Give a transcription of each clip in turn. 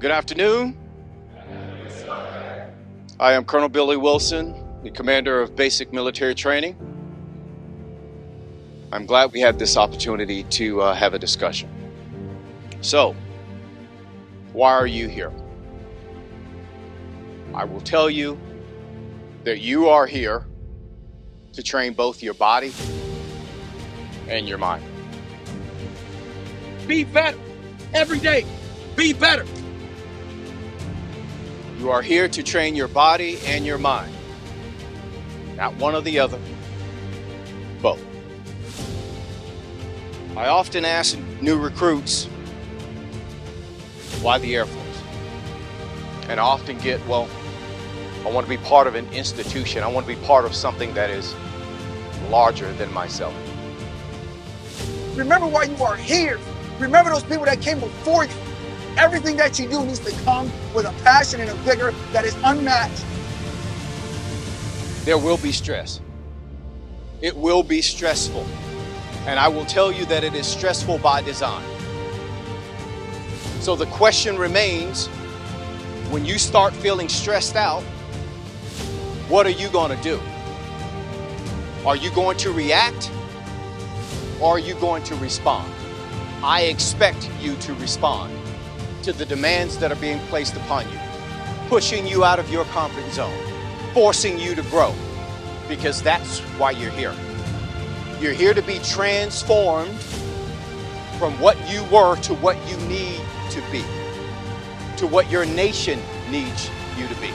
Good afternoon. I am Colonel Billy Wilson, the commander of basic military training. I'm glad we had this opportunity to have a discussion. So, why are you here? I will tell you that you are here to train both your body and your mind. Be better every day. Be better. You are here to train your body and your mind. Not one or the other, both. I often ask new recruits, why the Air Force? And I often get, well, I want to be part of an institution. I want to be part of something that is larger than myself. Remember why you are here. Remember those people that came before you. Everything that you do needs to come with a passion and a vigor that is unmatched. There will be stress. It will be stressful. And I will tell you that it is stressful by design. So the question remains, when you start feeling stressed out, what are you going to do? Are you going to react or are you going to respond? I expect you to respond to the demands that are being placed upon you, pushing you out of your comfort zone, forcing you to grow, because that's why you're here. You're here to be transformed from what you were to what you need to be, to what your nation needs you to be.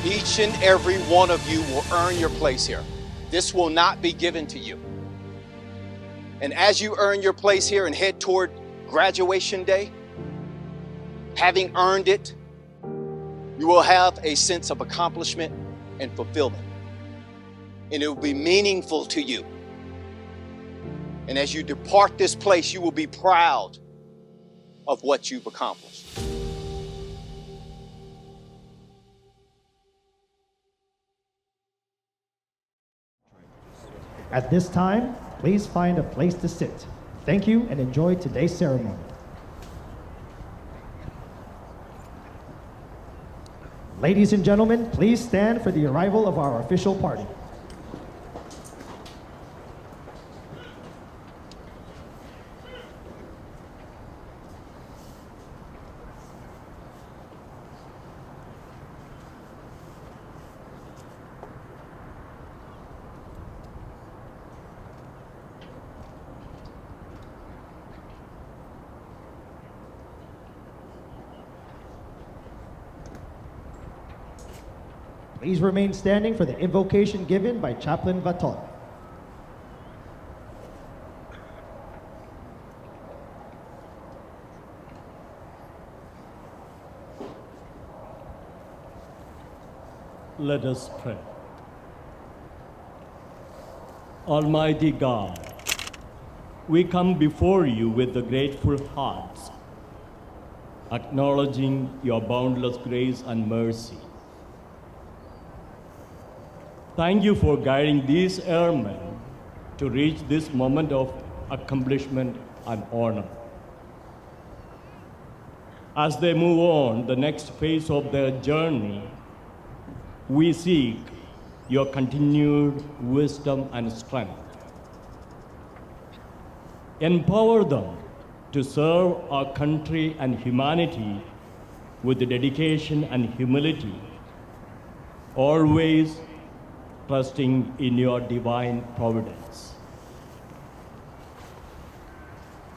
Each and every one of you will earn your place here. This will not be given to you. And as you earn your place here and head toward graduation day, having earned it, you will have a sense of accomplishment and fulfillment. And it will be meaningful to you. And as you depart this place, you will be proud of what you've accomplished. At this time, please find a place to sit. Thank you and enjoy today's ceremony. Ladies and gentlemen, please stand for the arrival of our official party. Please remain standing for the invocation given by Chaplain Vaton. Let us pray. Almighty God, we come before you with the grateful hearts, acknowledging your boundless grace and mercy. Thank you for guiding these airmen to reach this moment of accomplishment and honor. As they move on the next phase of their journey, we seek your continued wisdom and strength. Empower them to serve our country and humanity with dedication and humility, always trusting in your divine providence.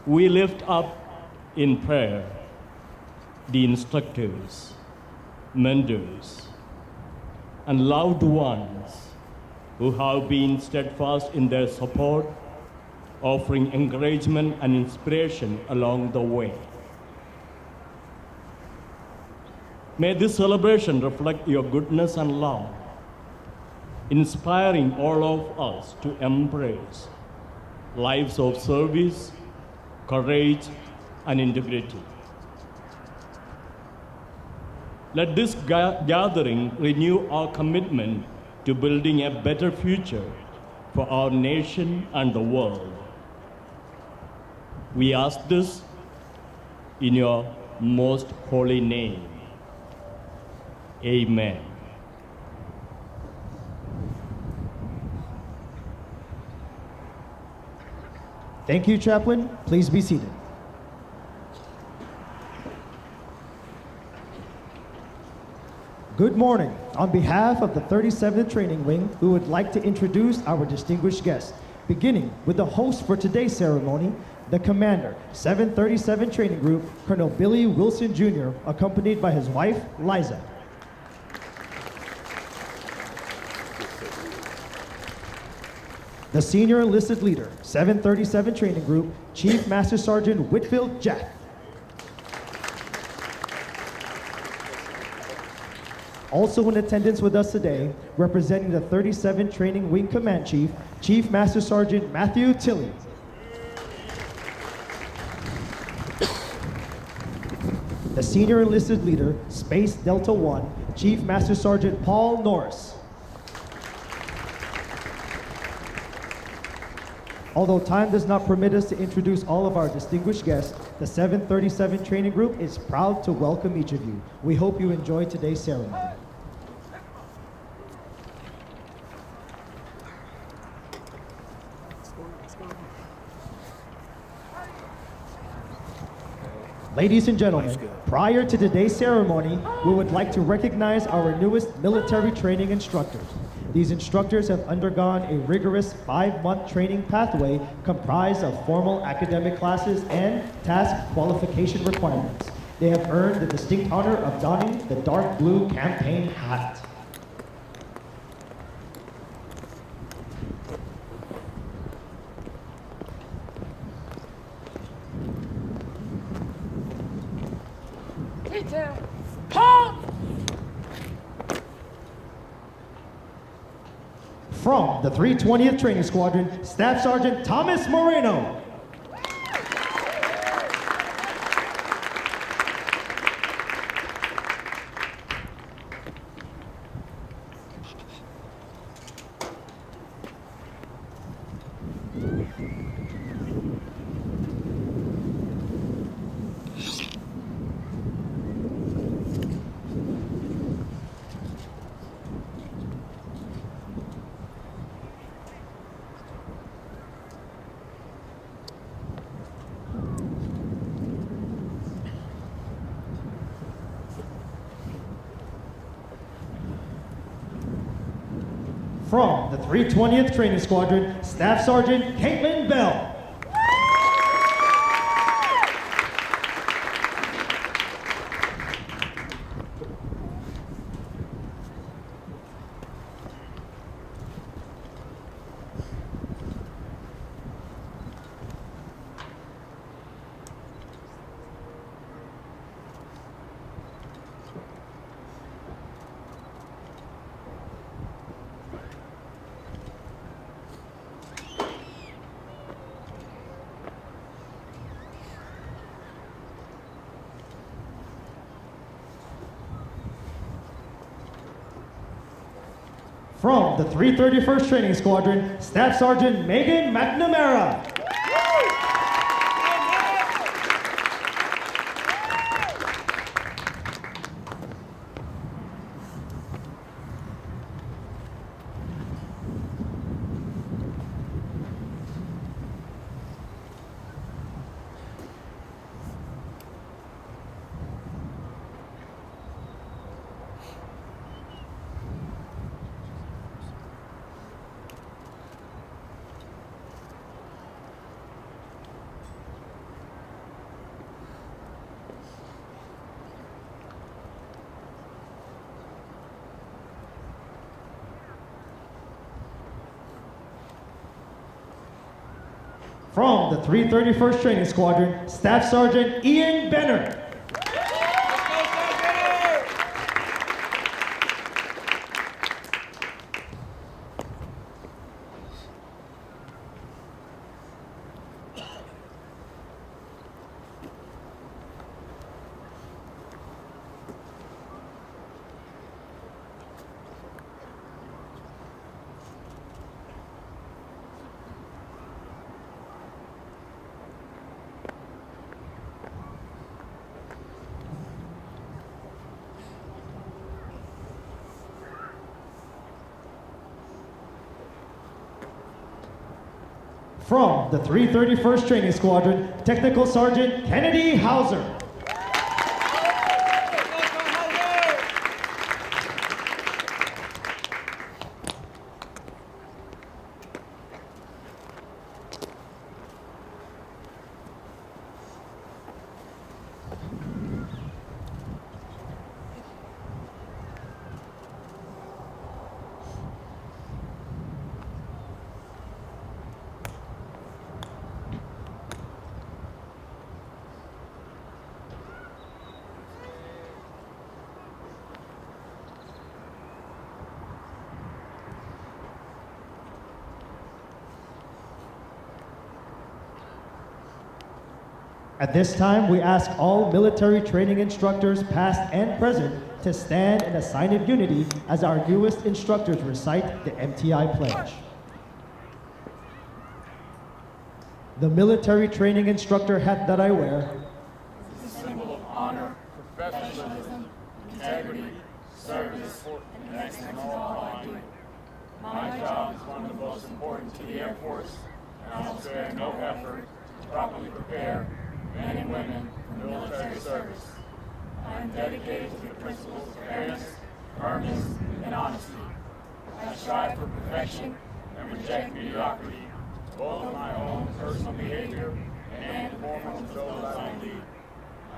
We lift up in prayer the instructors, mentors, and loved ones who have been steadfast in their support, offering encouragement and inspiration along the way. May this celebration reflect your goodness and love, inspiring all of us to embrace lives of service, courage, and integrity. Let this gathering renew our commitment to building a better future for our nation and the world. We ask this in your most holy name. Amen. Thank you, Chaplain. Please be seated. Good morning. On behalf of the 37th Training Wing, we would like to introduce our distinguished guests, beginning with the host for today's ceremony, the Commander, 737 Training Group, Colonel Billy Wilson Jr., accompanied by his wife, Liza. The Senior Enlisted Leader, 737 Training Group, Chief Master Sergeant Whitfield Jack. Also in attendance with us today, representing the 37 Training Wing Command Chief, Chief Master Sergeant Matthew Tilley. The Senior Enlisted Leader, Space Delta 1, Chief Master Sergeant Paul Norris. Although time does not permit us to introduce all of our distinguished guests, the 737 Training Group is proud to welcome each of you. We hope you enjoy today's ceremony. Ladies and gentlemen, prior to today's ceremony, we would like to recognize our newest military training instructors. These instructors have undergone a rigorous 5-month training pathway comprised of formal academic classes and task qualification requirements. They have earned the distinct honor of donning the dark blue campaign hat. From the 320th Training Squadron, Staff Sergeant Thomas Moreno. From the 320th Training Squadron, Staff Sergeant Caitlin Bell. From the 331st Training Squadron, Staff Sergeant Megan McNamara. From the 331st Training Squadron, Staff Sergeant Ian Benner. From the 331st Training Squadron, Technical Sergeant Kennedy Hauser. At this time, we ask all military training instructors, past and present, to stand in a sign of unity as our newest instructors recite the MTI Pledge. The military training instructor hat that I wear is a symbol of honor, professionalism, integrity, service, and excellence in all I do. My job is one of the most important to the Air Force, and I will spare no effort to properly prepare men and women for military service. I am dedicated to the principles of fairness, firmness, and honesty. I strive for perfection and reject mediocrity, both in my own personal behavior and the performance of those I lead.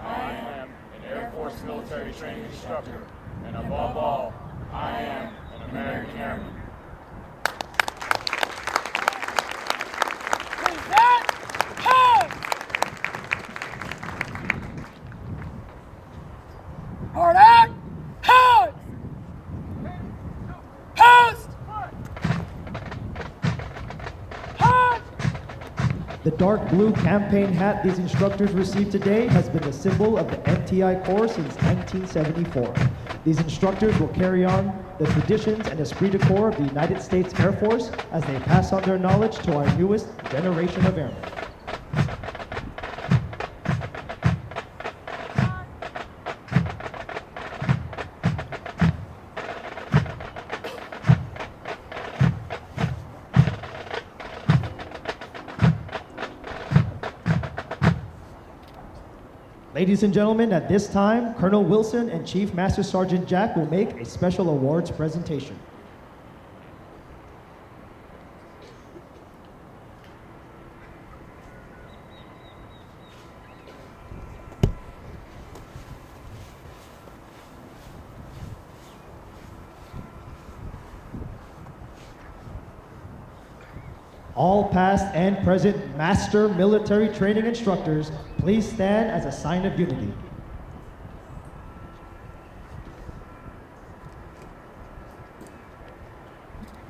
I am an Air Force military training instructor, and above all, I am an American Airman. Hard out! Post! Post! Post! The dark blue campaign hat these instructors received today has been the symbol of the MTI Corps since 1974. These instructors will carry on the traditions and esprit de corps of the United States Air Force as they pass on their knowledge to our newest generation of airmen. Ladies and gentlemen, at this time, Colonel Wilson and Chief Master Sergeant Jack will make a special awards presentation. All past and present Master Military Training Instructors, please stand as a sign of unity.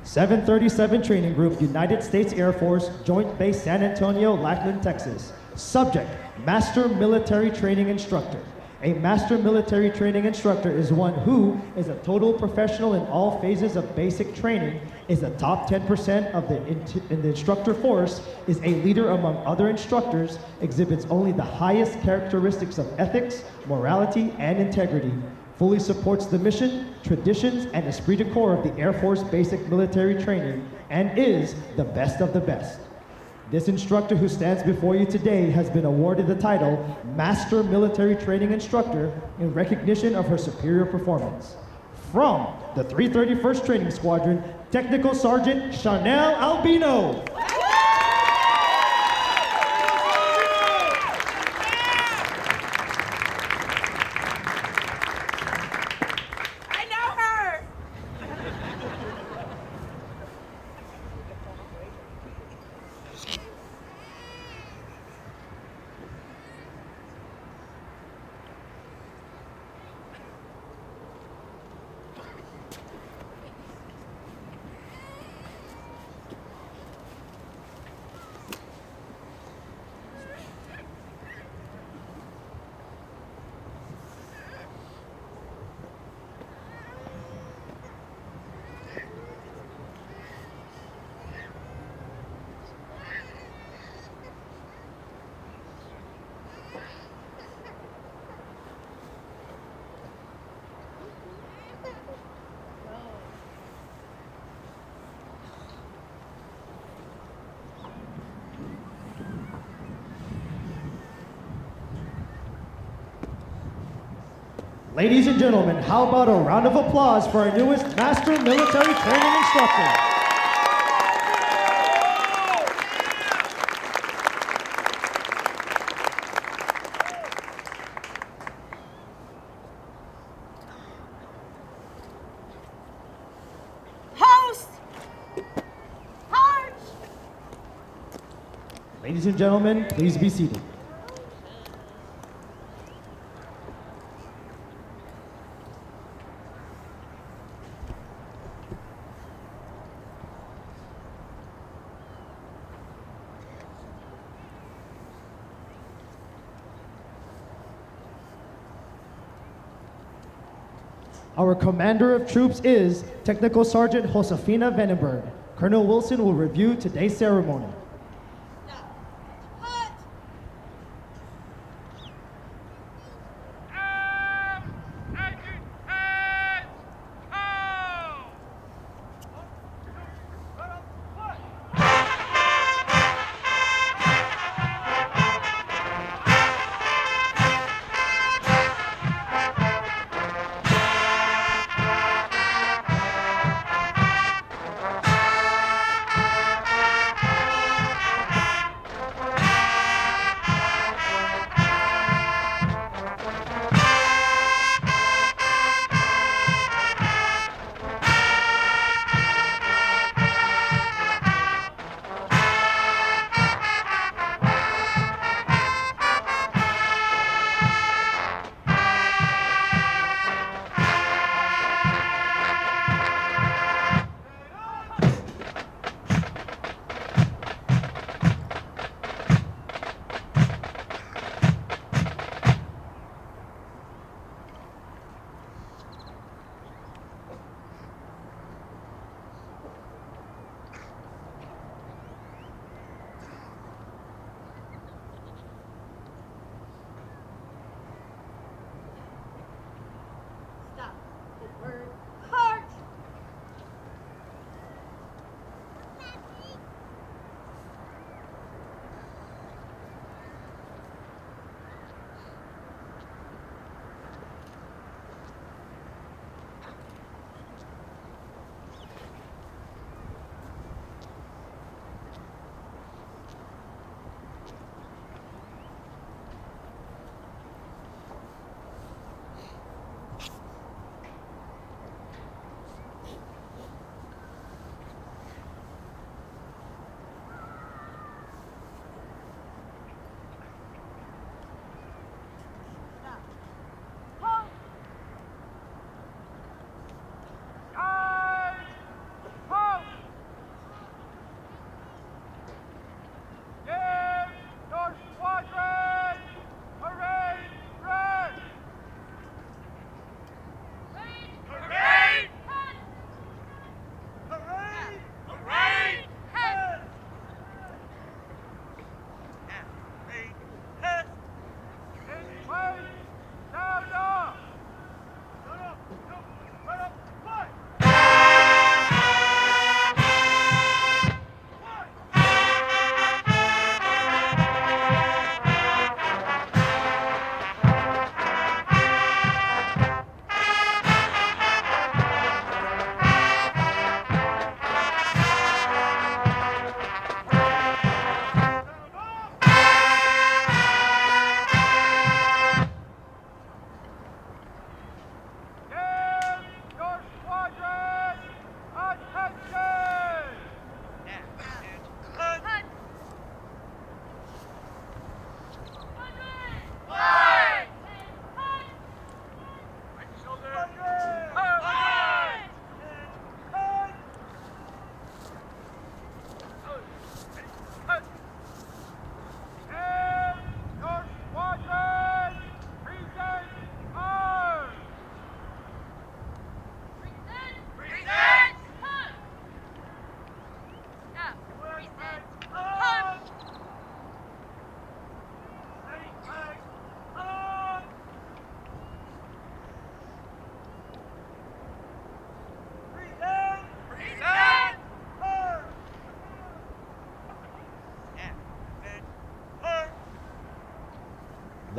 (737) Training Group, United States Air Force, Joint Base San Antonio-Lackland, Texas. Subject, Master Military Training Instructor. A Master Military Training Instructor is one who is a total professional in all phases of basic training, is the top 10% of in the instructor force, is a leader among other instructors, exhibits only the highest characteristics of ethics, morality, and integrity, fully supports the mission, traditions, and esprit de corps of the Air Force basic military training, and is the best of the best. This instructor who stands before you today has been awarded the title Master Military Training Instructor in recognition of her superior performance. From the 331st Training Squadron, Technical Sergeant Chanel Albino. I know her! Ladies and gentlemen, how about a round of applause for our newest Master Military Training Instructor? Host! March! Ladies and gentlemen, please be seated. Our commander of troops is Technical Sergeant Josefina Vandenberg. Colonel Wilson will review today's ceremony.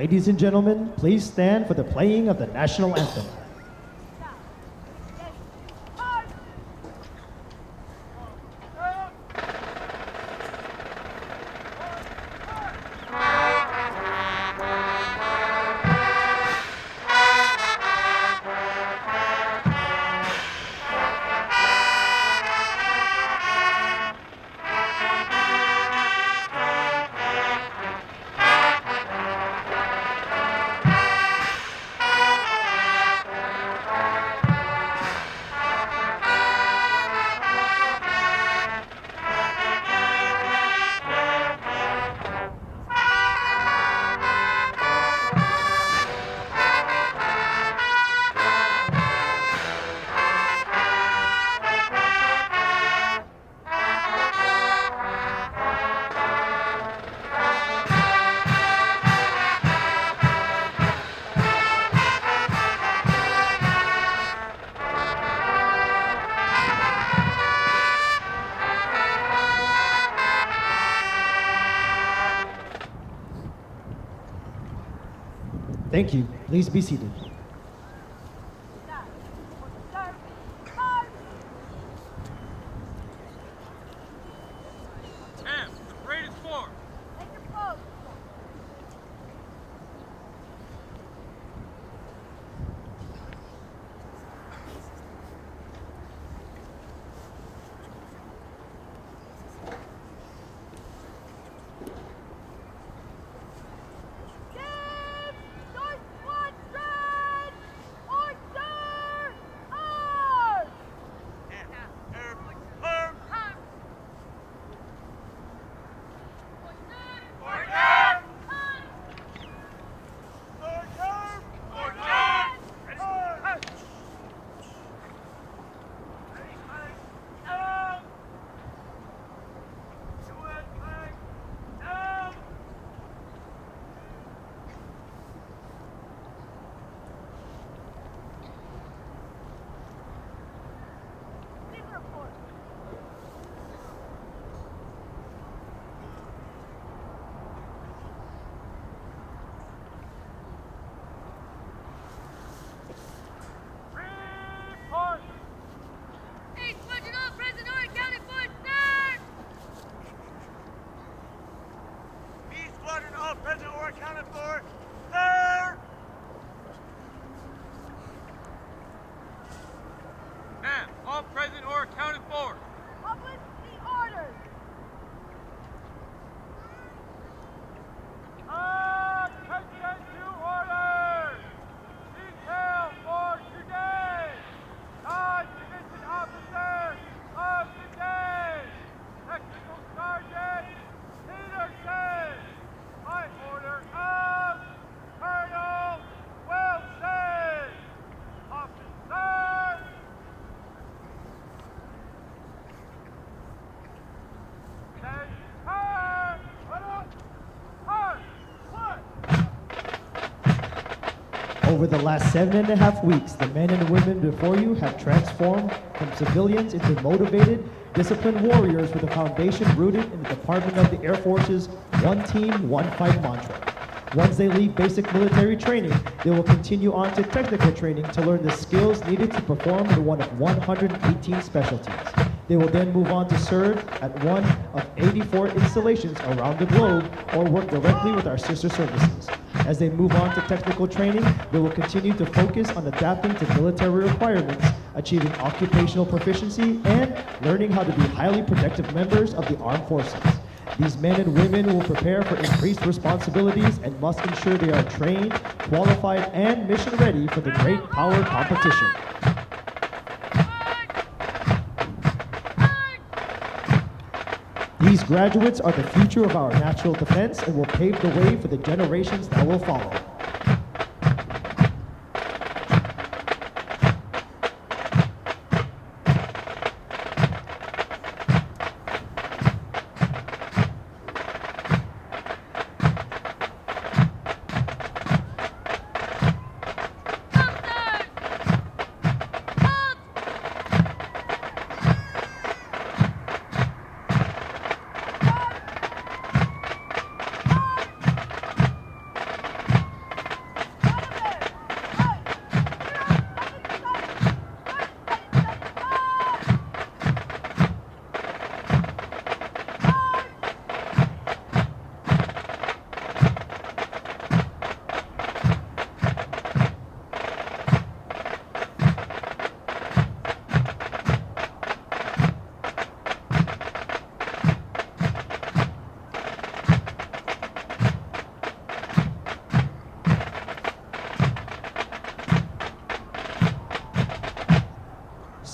Ladies and gentlemen, please stand for the playing of the national anthem. Thank you. Please be seated. Ma'am, the parade is formed. Take your pose. Ma'am, all present or accounted for. Publish the orders. Attention to orders! Detail for today! Non-commissioned officer of the day! Technical Sergeant Peterson! By order of Colonel Wilson! Officer! Over the last 7.5 weeks, the men and women before you have transformed from civilians into motivated, disciplined warriors with a foundation rooted in the Department of the Air Force's one team, one fight mantra. Once they leave basic military training, they will continue on to technical training to learn the skills needed to perform in one of 118 specialties. They will then move on to serve at one of 84 installations around the globe or work directly with our sister services. As they move on to technical training, they will continue to focus on adapting to military requirements, achieving occupational proficiency, and learning how to be highly productive members of the armed forces. These men and women will prepare for increased responsibilities and must ensure they are trained, qualified, and mission ready for the great power competition. These graduates are the future of our national defense and will pave the way for the generations that will follow.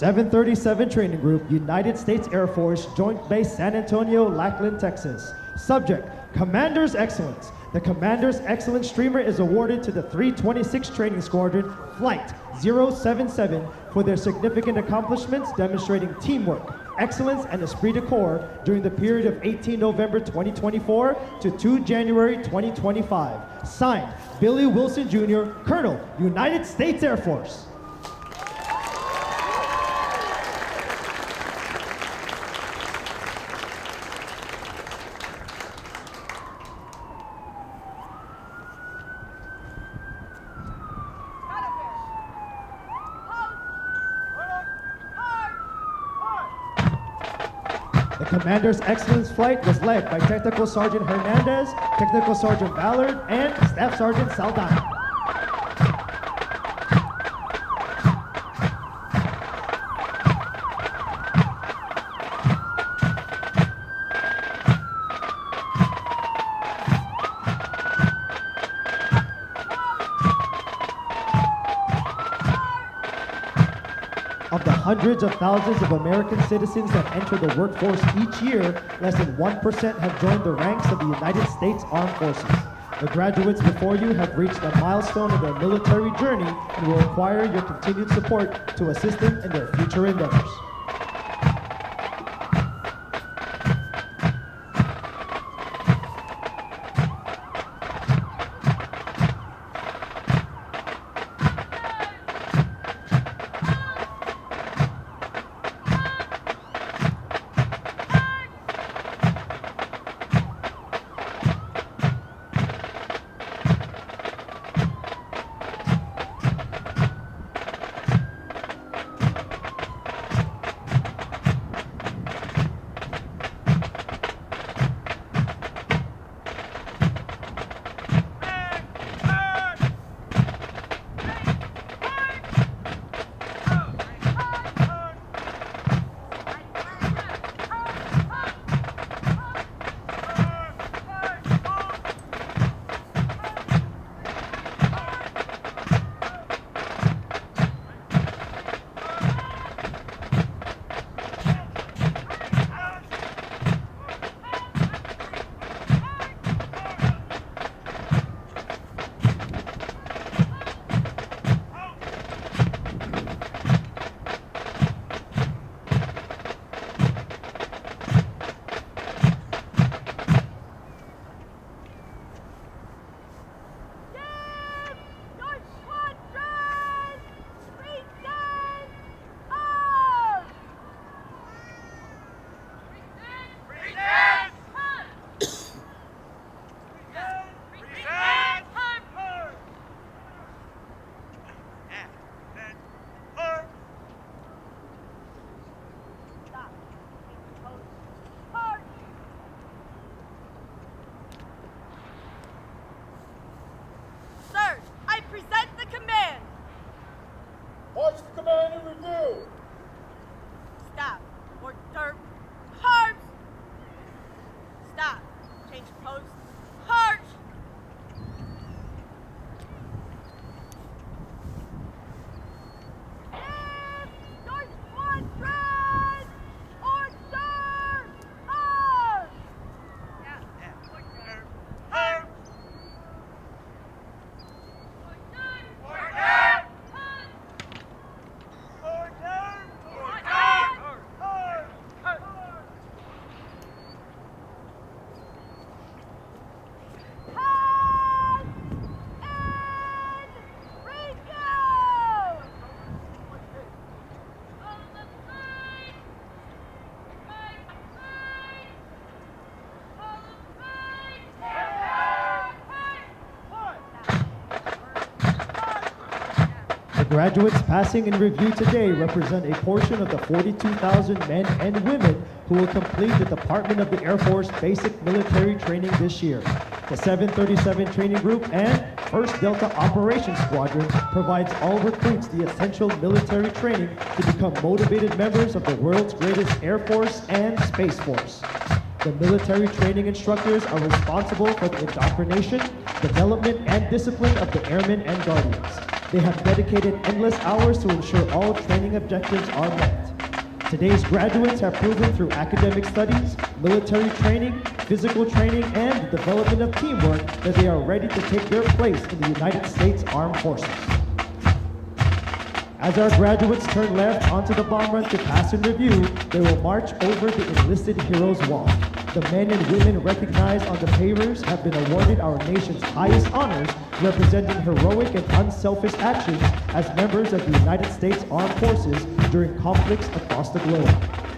737 Training Group, United States Air Force, Joint Base San Antonio-Lackland, Texas. Subject, Commander's Excellence. The Commander's Excellence Streamer is awarded to the 326 Training Squadron, Flight 077, for their significant accomplishments demonstrating teamwork, excellence, and esprit de corps during the period of 18 November 2024 to 2 January 2025. Signed, Billy Wilson Jr., Colonel, United States Air Force. The Commander's Excellence Flight was led by Technical Sergeant Hernandez, Technical Sergeant Ballard, and Staff Sergeant Saldana. Of the hundreds of thousands of American citizens that enter the workforce each year, less than 1% have joined the ranks of the United States Armed Forces. The graduates before you have reached a milestone in their military journey and will require your continued support to assist them in their future endeavors. Graduates passing in review today represent a portion of the 42,000 men and women who will complete the Department of the Air Force basic military training this year. The 737 Training Group and 1st Delta Operations Squadron provides all recruits the essential military training to become motivated members of the world's greatest Air Force and Space Force. The military training instructors are responsible for the indoctrination, development, and discipline of the Airmen and Guardians. They have dedicated endless hours to ensure all training objectives are met. Today's graduates have proven through academic studies, military training, physical training, and the development of teamwork that they are ready to take their place in the United States Armed Forces. As our graduates turn left onto the bomb run to pass and review, they will march over the enlisted heroes wall. The men and women recognized on the pavers have been awarded our nation's highest honors, representing heroic and unselfish actions as members of the United States Armed Forces during conflicts across the globe.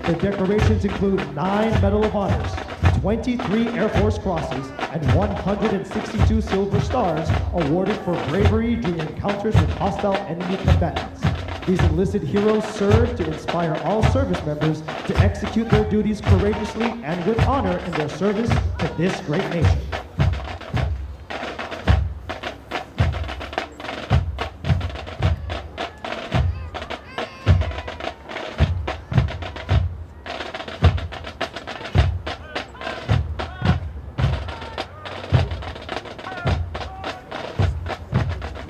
Their decorations include 9 Medal of Honors, 23 Air Force Crosses, and 162 Silver Stars awarded for bravery during encounters with hostile enemy combatants. These enlisted heroes serve to inspire all service members to execute their duties courageously and with honor in their service to this great nation.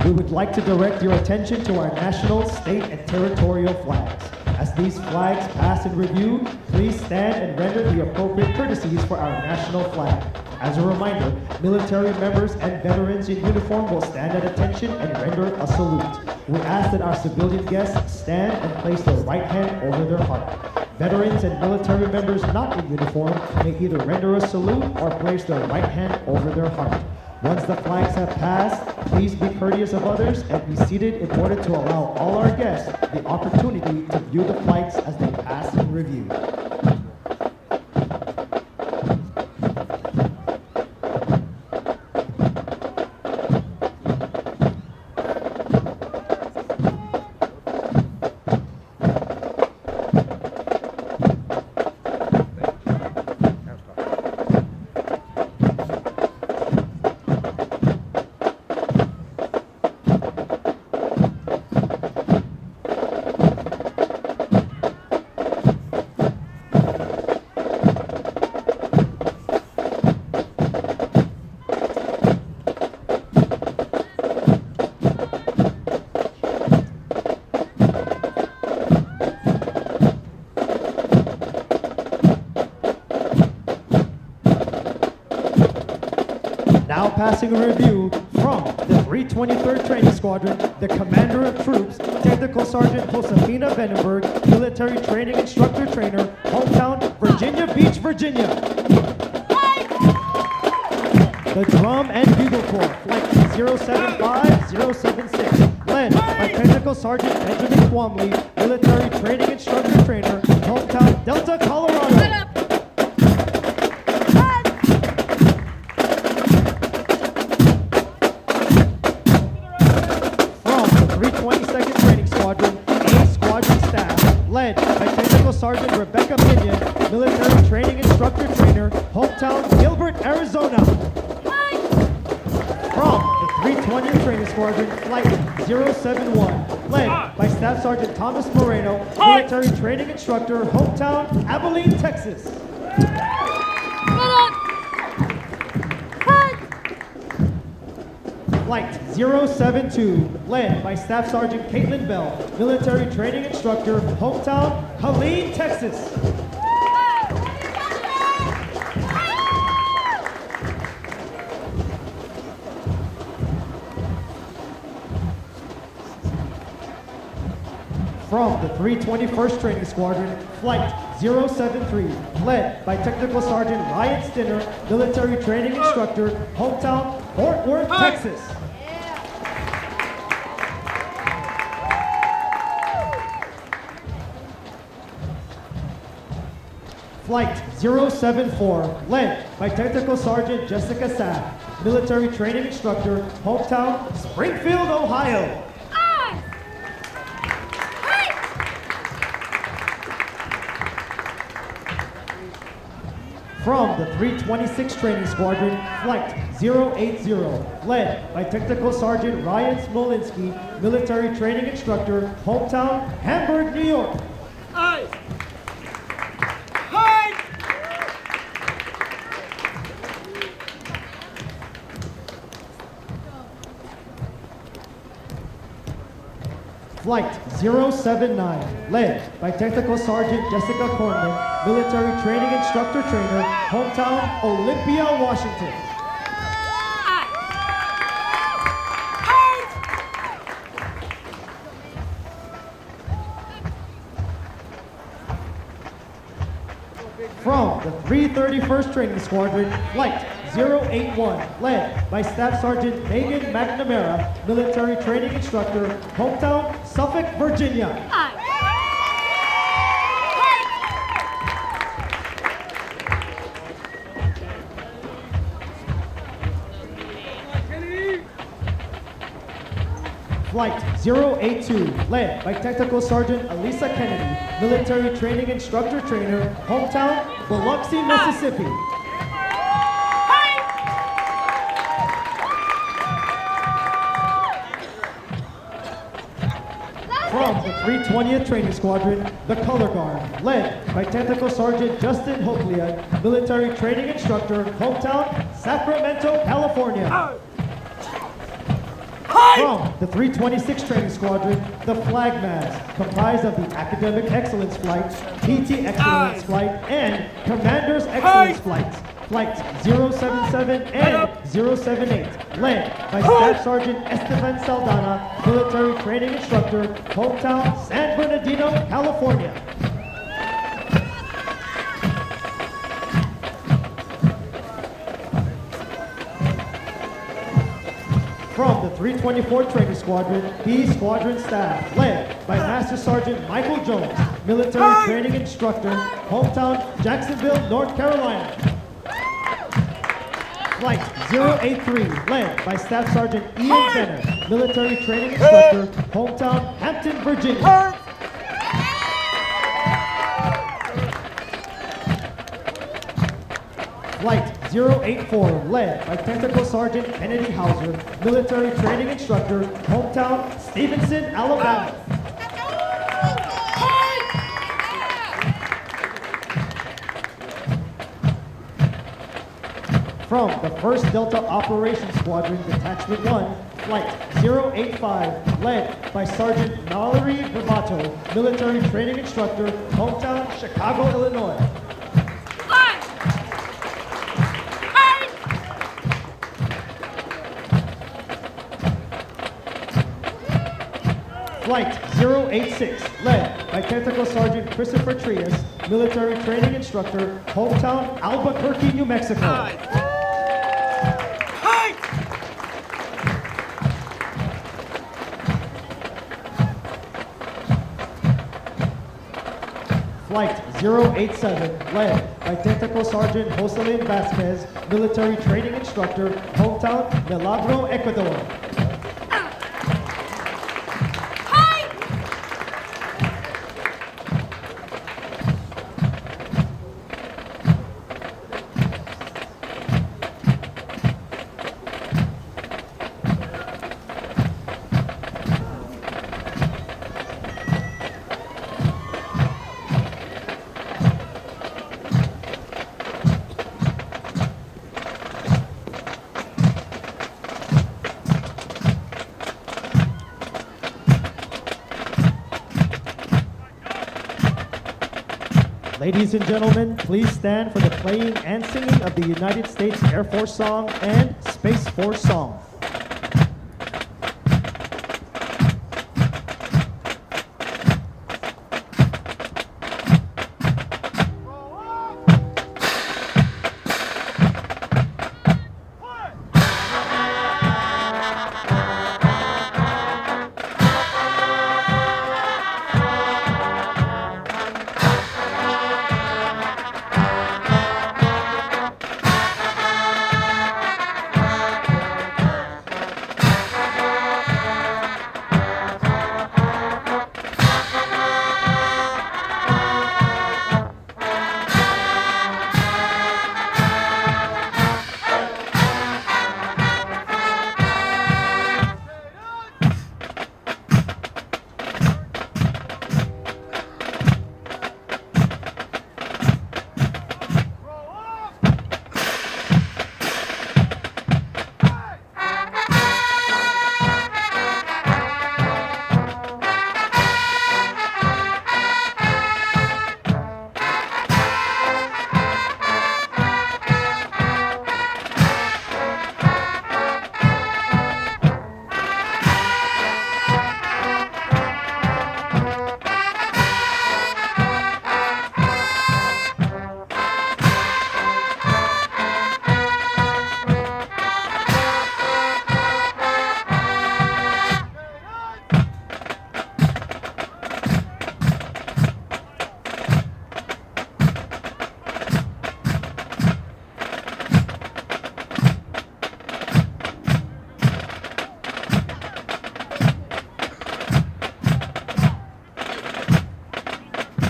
We would like to direct your attention to our national, state, and territorial flags. As these flags pass in review, please stand and render the appropriate courtesies for our national flag. As a reminder, military members and veterans in uniform will stand at attention and render a salute. We ask that our civilian guests stand and place their right hand over their heart. Veterans and military members not in uniform may either render a salute or place their right hand over their heart. Once the flags have passed, please be courteous of others and be seated in order to allow all our guests the opportunity to view the flags as they pass in review. Now passing a review from the 323rd Training Squadron, the Commander of Troops, Technical Sergeant Josefina Vandenberg, Military Training Instructor Trainer, hometown, Virginia Beach, Virginia. The Drum and Bugle Corps, Flight 075076, led by Technical Sergeant Benjamin Twomley, Military Training Instructor Trainer, hometown, Delta, Colorado. Led by Technical Sergeant Rebecca Pinion, Military Training Instructor Trainer, hometown Gilbert, Arizona. From the 320th Training Squadron, Flight 071, led by Staff Sergeant Thomas Moreno, Military Training Instructor, hometown Abilene, Texas. Flight 072, led by Staff Sergeant Caitlin Bell, Military Training Instructor, hometown, Killeen, Texas. From the 321st Training Squadron, Flight 073, led by Technical Sergeant Ryan Stinner, Military Training Instructor, hometown, Fort Worth, Texas. Flight 074, led by Technical Sergeant Jessica Sapp, Military Training Instructor, hometown, Springfield, Ohio. From the 326th Training Squadron, Flight 080, led by Technical Sergeant Ryan Smolinski, Military Training Instructor, hometown, Hamburg, New York. Flight 079, led by Technical Sergeant Jessica Cornman, Military Training Instructor Trainer, hometown Olympia, Washington. From the 331st Training Squadron, Flight 081, led by Staff Sergeant Megan McNamara, Military Training Instructor, hometown Suffolk, Virginia. Flight 082, led by Technical Sergeant Elisa Kennedy, Military Training Instructor Trainer, hometown Biloxi, Mississippi. From the 320th Training Squadron, the Color Guard, led by Technical Sergeant Justin Hoplia, Military Training Instructor, hometown Sacramento, California. From the 326th Training Squadron, the Flag Mass, comprised of the Academic Excellence Flight, PT Excellence Flight, and Commander's Excellence Flights, Flights 077 and 078, led by Staff Sergeant Esteban Saldana, Military Training Instructor, hometown San Bernardino, California. From the 324th Training Squadron, B Squadron Staff, led by Master Sergeant Michael Jones, Military Training Instructor, hometown Jacksonville, North Carolina. Flight 083, led by Staff Sergeant Ian Benner, Military Training Instructor, hometown Hampton, Virginia. Flight 084, led by Technical Sergeant Kennedy Hauser, Military Training Instructor, hometown Stevenson, Alabama. From the 1st Delta Operations Squadron, Detachment 1, Flight 085, led by Sergeant Mallory Bravato, Military Training Instructor, hometown Chicago, Illinois. Flight 086, led by Technical Sergeant Christopher Trias, Military Training Instructor, hometown Albuquerque, New Mexico. Flight 087, led by Technical Sergeant Jocelyn Vasquez, Military Training Instructor, hometown Milagro, Ecuador. Ladies and gentlemen, please stand for the playing and singing of the United States Air Force song and Space Force song.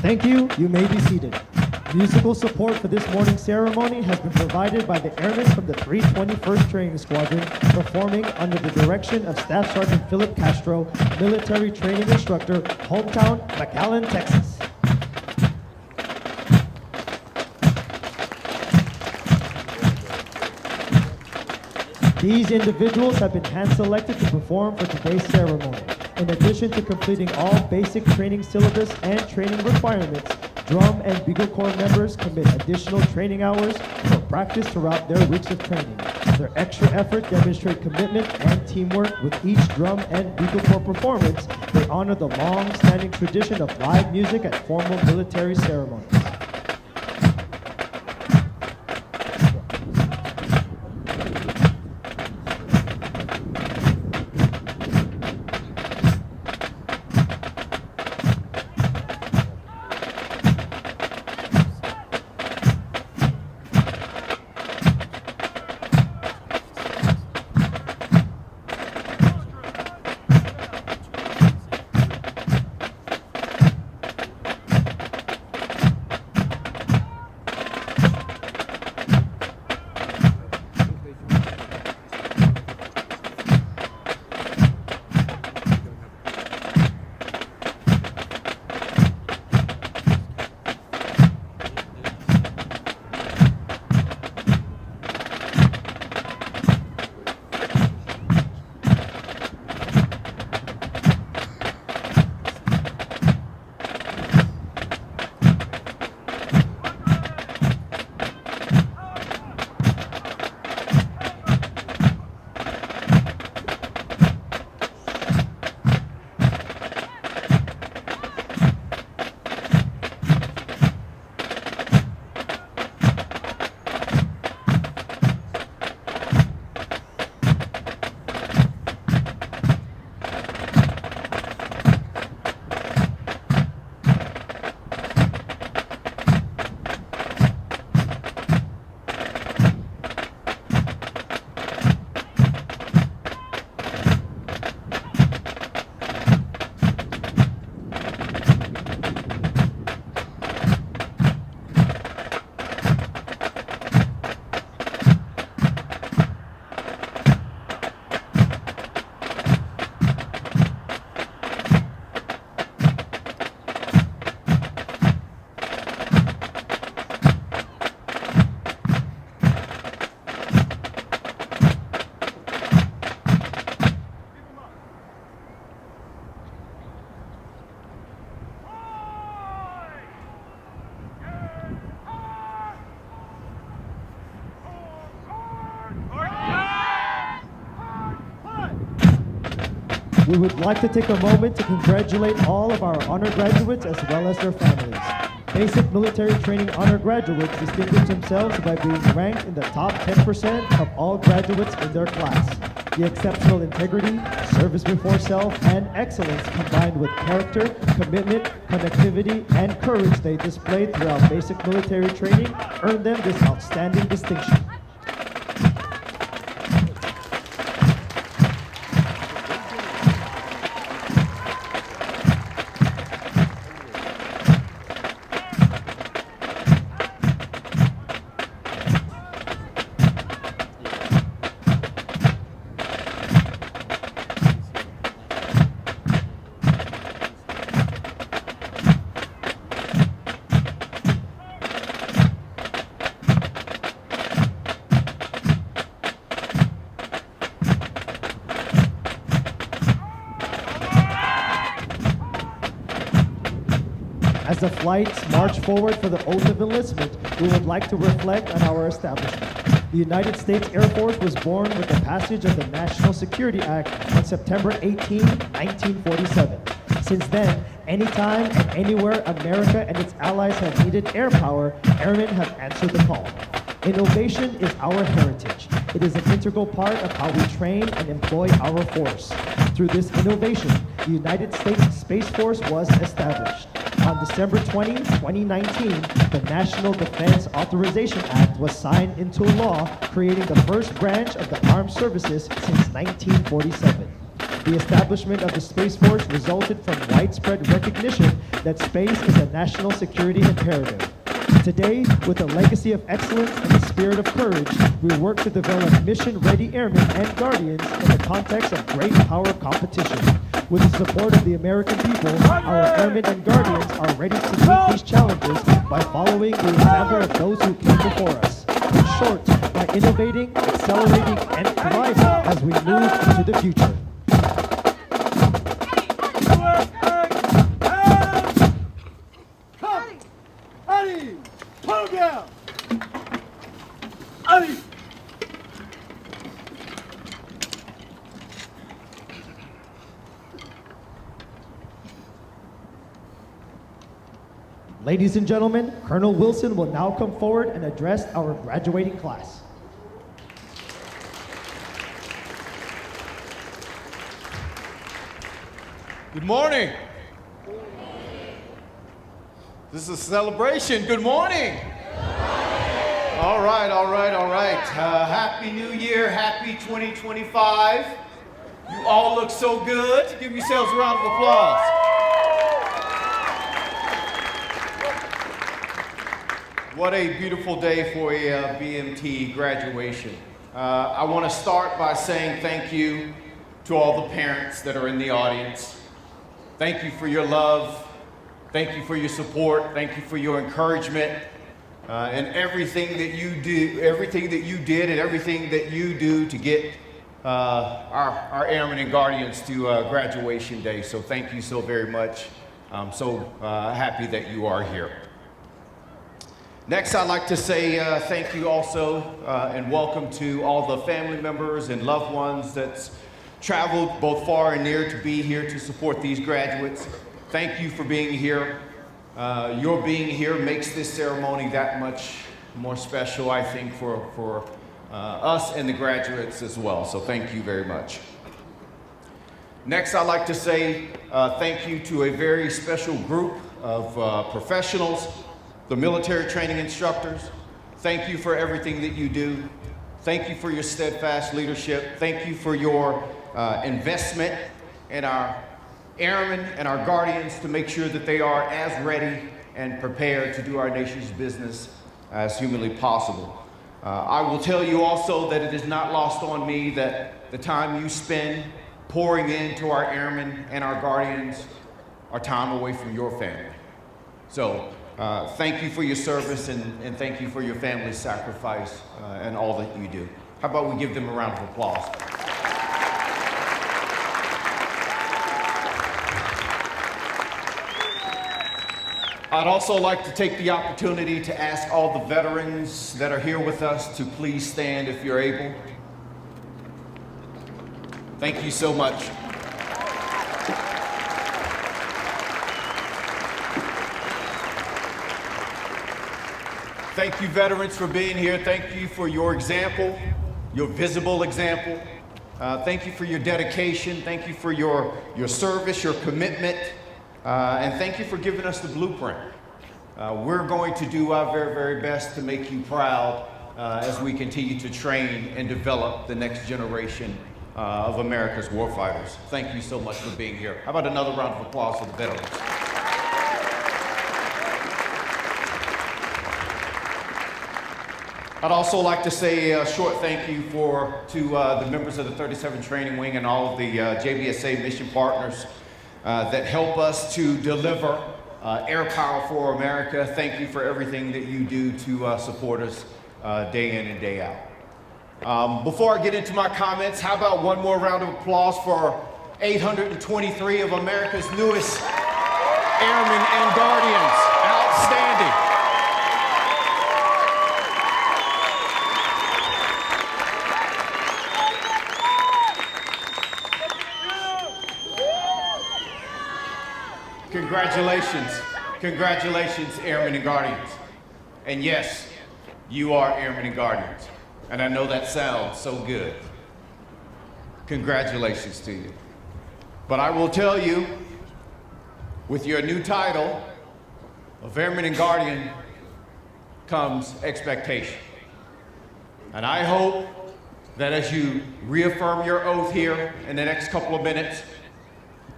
Thank you. You may be seated. Musical support for this morning's ceremony has been provided by the Airmen from the 321st Training Squadron, performing under the direction of Staff Sergeant Philip Castro, military training instructor, hometown, McAllen, Texas. These individuals have been hand-selected to perform for today's ceremony. In addition to completing all basic training syllabus and training requirements, Drum and Bugle Corps members commit additional training hours for practice throughout their weeks of training. Their extra effort demonstrates commitment and teamwork. With each Drum and Bugle Corps performance, they honor the long-standing tradition of live music at formal military ceremonies. We would like to take a moment to congratulate all of our honor graduates as well as their families. Basic military training honor graduates distinguished themselves by being ranked in the top 10% of all graduates in their class. The exceptional integrity, service before self, and excellence combined with character, commitment, connectivity, and courage they displayed throughout basic military training earned them this outstanding distinction. As the flights march forward for the oath of enlistment, we would like to reflect on our establishment. The United States Air Force was born with the passage of the National Security Act on September 18, 1947. Since then, anytime and anywhere America and its allies have needed air power, airmen have answered the call. Innovation is our heritage. It is an integral part of how we train and employ our force. Through this innovation, the United States Space Force was established. On December 20, 2019, the National Defense Authorization Act was signed into law, creating the first branch of the armed services since 1947. The establishment of the Space Force resulted from widespread recognition that space is a national security imperative. Today, with a legacy of excellence and a spirit of courage, we work to develop mission-ready airmen and guardians in the context of great power competition. With the support of the American people, our airmen and guardians are ready to meet these challenges by following the example of those who came before us. In short, by innovating, accelerating, and thriving as we move into the future. Ladies and gentlemen, Colonel Wilson will now come forward and address our graduating class. Good morning. This is a celebration. Good morning. All right. Happy New Year. Happy 2025. You all look so good. Give yourselves a round of applause. What a beautiful day for a BMT graduation. I want to start by saying thank you to all the parents that are in the audience. Thank you for your love. Thank you for your support. Thank you for your encouragement and everything that you do, everything that you did and everything that you do to get our Airmen and Guardians to graduation day. So thank you so very much. I'm so happy that you are here. Next, I'd like to say thank you also and welcome to all the family members and loved ones that's traveled both far and near to be here to support these graduates. Thank you for being here. Your being here makes this ceremony that much more special, I think, for us and the graduates as well. So thank you very much. Next, I'd like to say thank you to a very special group of professionals, the military training instructors. Thank you for everything that you do. Thank you for your steadfast leadership. Thank you for your investment in our airmen and our guardians to make sure that they are as ready and prepared to do our nation's business as humanly possible. I will tell you also that it is not lost on me that the time you spend pouring into our airmen and our guardians are time away from your family. So thank you for your service and thank you for your family's sacrifice and all that you do. How about we give them a round of applause? I'd also like to take the opportunity to ask all the veterans that are here with us to please stand if you're able. Thank you so much. Thank you, veterans, for being here. Thank you for your example, your visible example. Thank you for your dedication. Thank you for your service, your commitment. And thank you for giving us the blueprint. We're going to do our very, very best to make you proud as we continue to train and develop the next generation of America's warfighters. Thank you so much for being here. How about another round of applause for the veterans? I'd also like to say a short thank you to the members of the 37 Training Wing and all of the JBSA mission partners that help us to deliver air power for America. Thank you for everything that you do to support us day in and day out. Before I get into my comments, how about one more round of applause for 823 of America's newest Airmen and Guardians. Outstanding. Congratulations, Airmen and Guardians. And yes, you are Airmen and Guardians. And I know that sounds so good. Congratulations to you. But I will tell you, with your new title of Airman and Guardian comes expectation. And I hope that as you reaffirm your oath here in the next couple of minutes,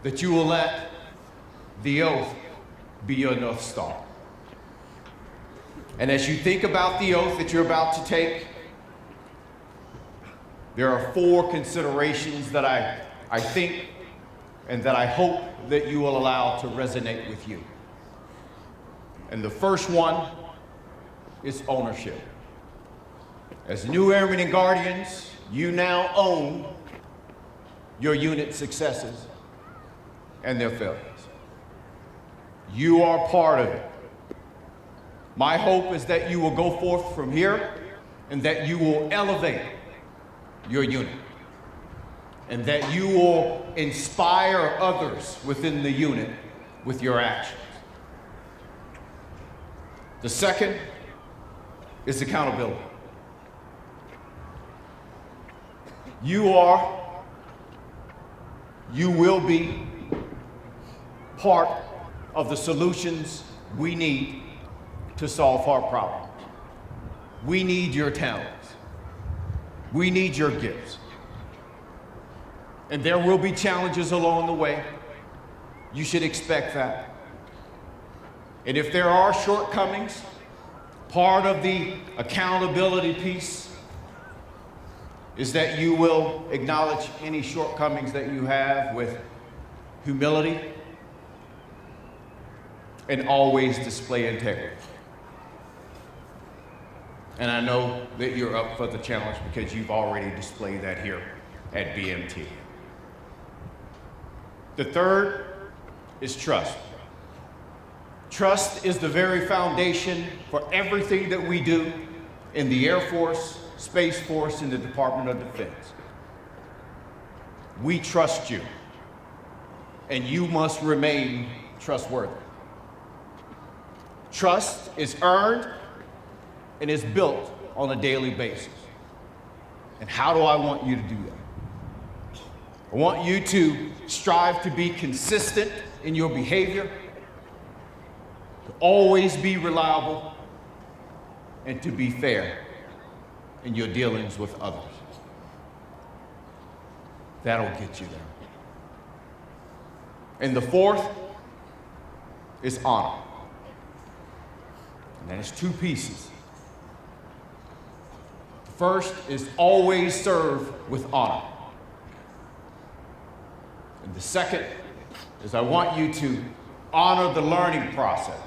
that you will let the oath be your North Star. And as you think about the oath that you're about to take, there are 4 considerations that I think and that I hope that you will allow to resonate with you. And the first one is ownership. As new Airmen and Guardians, you now own your unit's successes and their failures. You are part of it. My hope is that you will go forth from here and that you will elevate your unit and that you will inspire others within the unit with your actions. The second is accountability. You will be part of the solutions we need to solve our problems. We need your talents. We need your gifts. And there will be challenges along the way. You should expect that. And if there are shortcomings, part of the accountability piece is that you will acknowledge any shortcomings that you have with humility and always display integrity. And I know that you're up for the challenge because you've already displayed that here at BMT. The third is trust. Trust is the very foundation for everything that we do in the Air Force, Space Force, and the Department of Defense. We trust you, and you must remain trustworthy. Trust is earned and is built on a daily basis. And how do I want you to do that? I want you to strive to be consistent in your behavior, to always be reliable, and to be fair in your dealings with others. That'll get you there. And the fourth is honor. And that is 2 pieces. The first is always serve with honor. And the second is I want you to honor the learning process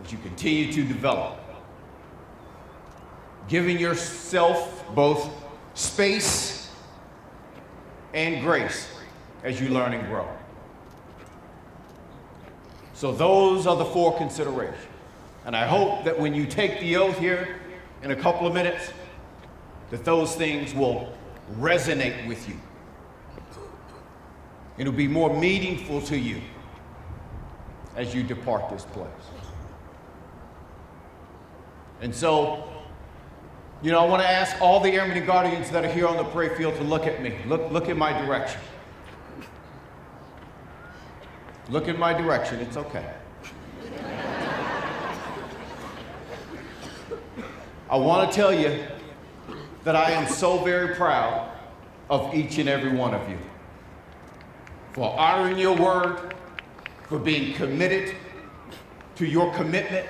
as you continue to develop, giving yourself both space and grace as you learn and grow. So those are the 4 considerations. And I hope that when you take the oath here in a couple of minutes, that those things will resonate with you. It'll be more meaningful to you as you depart this place. And so, I want to ask all the Airmen and Guardians that are here on the parade field to look at me. Look in my direction. Look in my direction, it's okay. I want to tell you that I am so very proud of each and every one of you for honoring your word, for being committed to your commitment.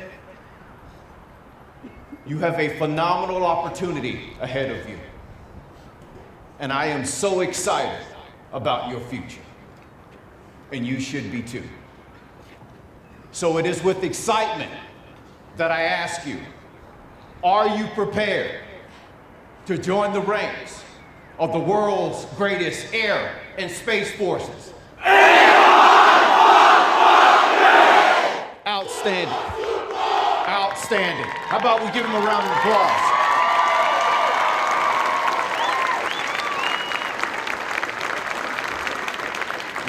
You have a phenomenal opportunity ahead of you. And I am so excited about your future. And you should be too. So it is with excitement that I ask you, are you prepared to join the ranks of the world's greatest air and space forces? Outstanding. Outstanding. How about we give him a round of applause?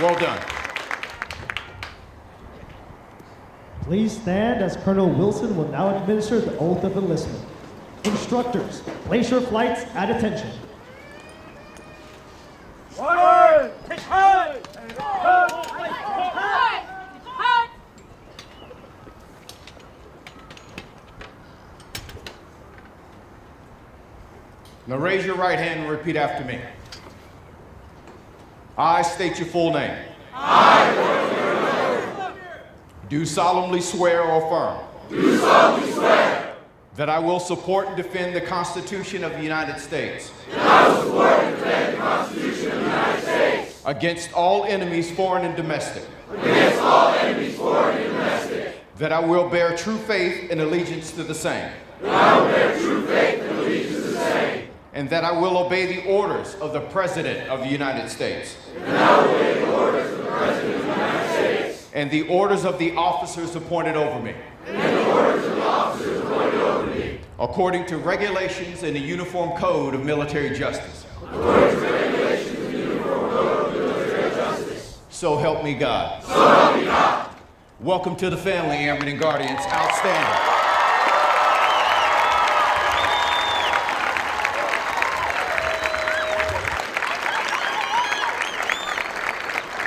Well done. Please stand as Colonel Wilson will now administer the oath of enlistment. Instructors, place your flights at attention. Order! Take high! Now raise your right hand and repeat after me. I state your full name. Do solemnly swear or affirm. Do solemnly swear that I will support and defend the Constitution of the United States that I will support and defend the Constitution of the United States against all enemies, foreign and domestic. against all enemies, foreign and domestic. That I will bear true faith and allegiance to the same. That I will bear true faith and allegiance to the same. And that I will obey the orders of the President of the United States. And I will obey the orders of the President of the United States. And the orders of the officers appointed over me. And the orders of the officers appointed over me. According to regulations in the Uniform Code of Military Justice. According to regulations in the Uniform Code of Military Justice. So help me God. So help me God. Welcome to the family, Airmen and Guardians. Outstanding.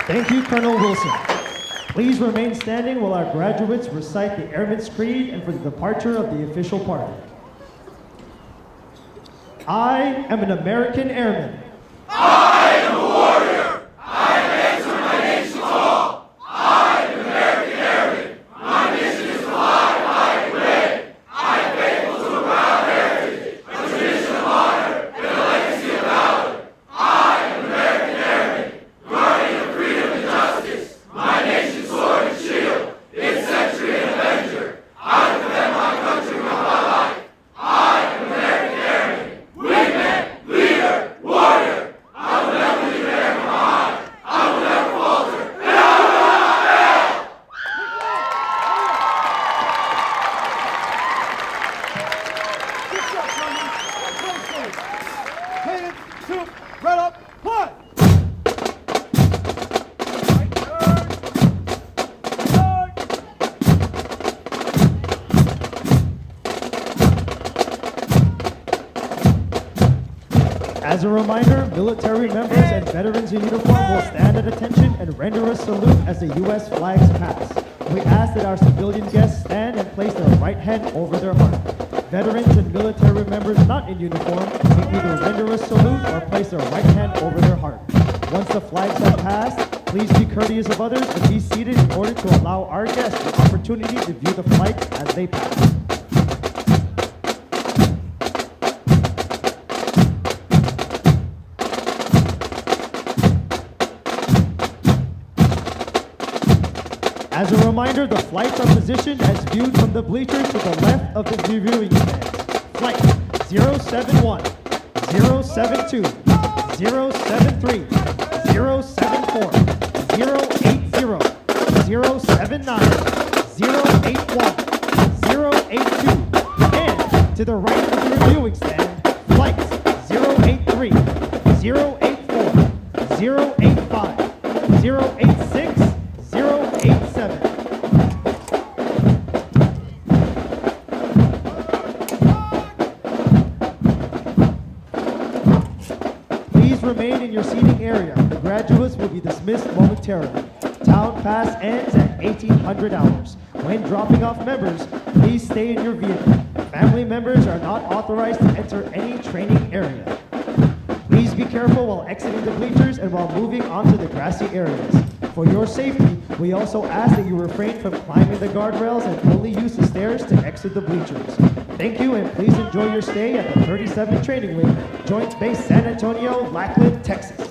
Thank you, Colonel Wilson. Please remain standing while our graduates recite the Airman's Creed and for the departure of the official party. I am an American Airman. I am a warrior. I have answered my nation's call. I am an American Airman. My mission is to fly high and red. I am faithful to a proud heritage, a tradition of honor, and a legacy of valor. I am an American Airman, guardian of freedom and justice, my nation's sword and shield, its sentry and avenger. I will defend my country with my life. I am an American Airman, wingman, leader, warrior. I will never leave an airman behind. I will never falter, and I will not fail. Headed to right up, fly! As a reminder, military members and veterans in uniform will stand at attention and render a salute as the U.S. flags pass. We ask that our civilian guests stand and place their right hand over their heart. Veterans and military members not in uniform may either render a salute or place their right hand over their heart. Once the flags have passed, please be courteous of others and be seated in order to allow our guests the opportunity to view the flags as they pass. As a reminder, the flights are positioned as viewed from the bleachers to the left of the viewing stands. Flight 071, 072, 073, 074, 080, 079, 081, 082, and to the right of the reviewing stand, flights 083, 084, 085, 086, 087. Please remain in your seating area. The graduates will be dismissed momentarily. Town pass ends at 1800 hours. When dropping off members, please stay in your vehicle. Family members are not authorized to enter any training area. Please be careful while exiting the bleachers and while moving onto the grassy areas. For your safety, we also ask that you refrain from climbing the guardrails and only use the stairs to exit the bleachers. Thank you, and please enjoy your stay at the 37th Training Wing, Joint Base San Antonio-Lackland, Texas.